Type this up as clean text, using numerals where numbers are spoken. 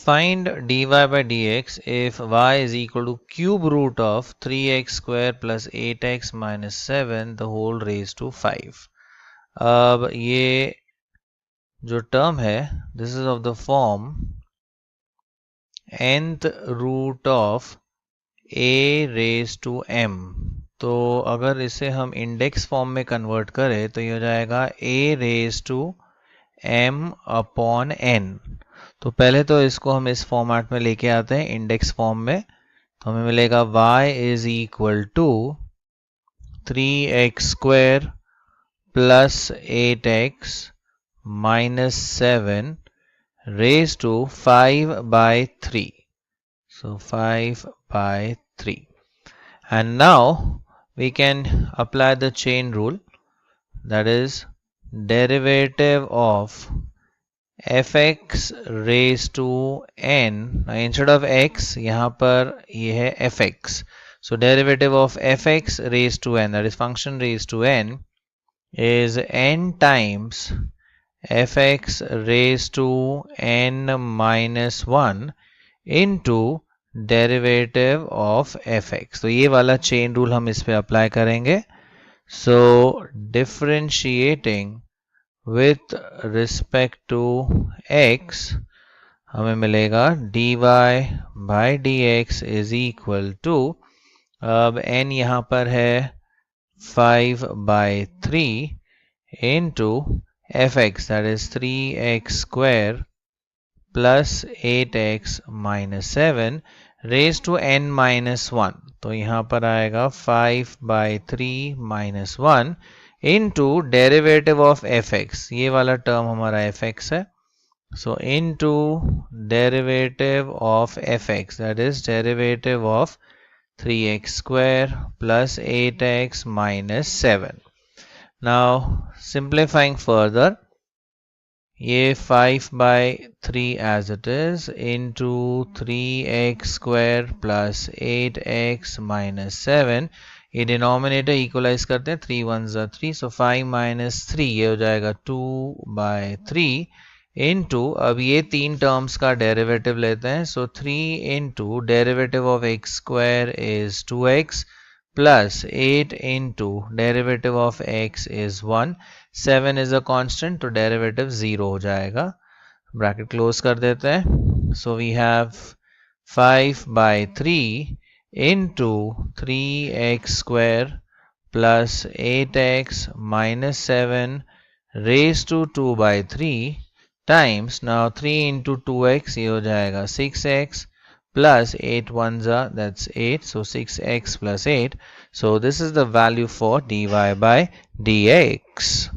Find dy by dx if y is equal to cube root of 3x square plus 8x minus 7 the whole raised to 5. अब ये जो term है this is of the form nth root of a raise to m. तो अगर इसे हम index form में convert करें तो ये हो जाएगा a raise to m upon n. तो पहले तो इसको हम इस फॉर्मेट में लेके आते हैं इंडेक्स फॉर्म में. तो हमें मिलेगा y is equal to 3x square plus 8x minus 7 raised to 5 by 3. So 5 by 3. And now we can apply the chain rule, that is derivative of fx raised to n. Now instead of x यहाँ पर ये है fx. So derivative of fx raised to n, that is function raised to n, is n times fx raised to n minus 1 into derivative of fx. तो ये वाला chain rule हम इस पे apply करेंगे. So differentiating with respect to x हमें मिलेगा dy by dx is equal to, अब n यहाँ पर है 5 by 3 into fx, that is 3x square plus 8x minus 7 raised to n minus 1. तो यहाँ पर आएगा 5 by 3 minus 1 into derivative of fx. ये वाला टर्म हमारा fx है. So into derivative of fx, that is derivative of 3x square plus 8x minus 7. Now simplifying further, ये 5 by 3 as it is into 3x square plus 8x minus 7. ये denominator equalize करते हैं, 3 ones are 3, so 5 minus 3 ये हो जाएगा 2 by 3 into, अब ये तीन टर्म्स का डेरिवेटिव लेते हैं. So 3 into derivative of x square is 2x plus 8 into derivative of x is 1. 7 is a constant, तो derivative 0 हो जाएगा. ब्रैकेट क्लोज कर देते हैं. So we have 5 by 3 into 3x square plus 8x minus 7 raised to 2 by 3 times, now 3 into 2x ये हो जाएगा 6x plus 8 ones are, that's 8, so 6x plus 8. So this is the value for dy by dx.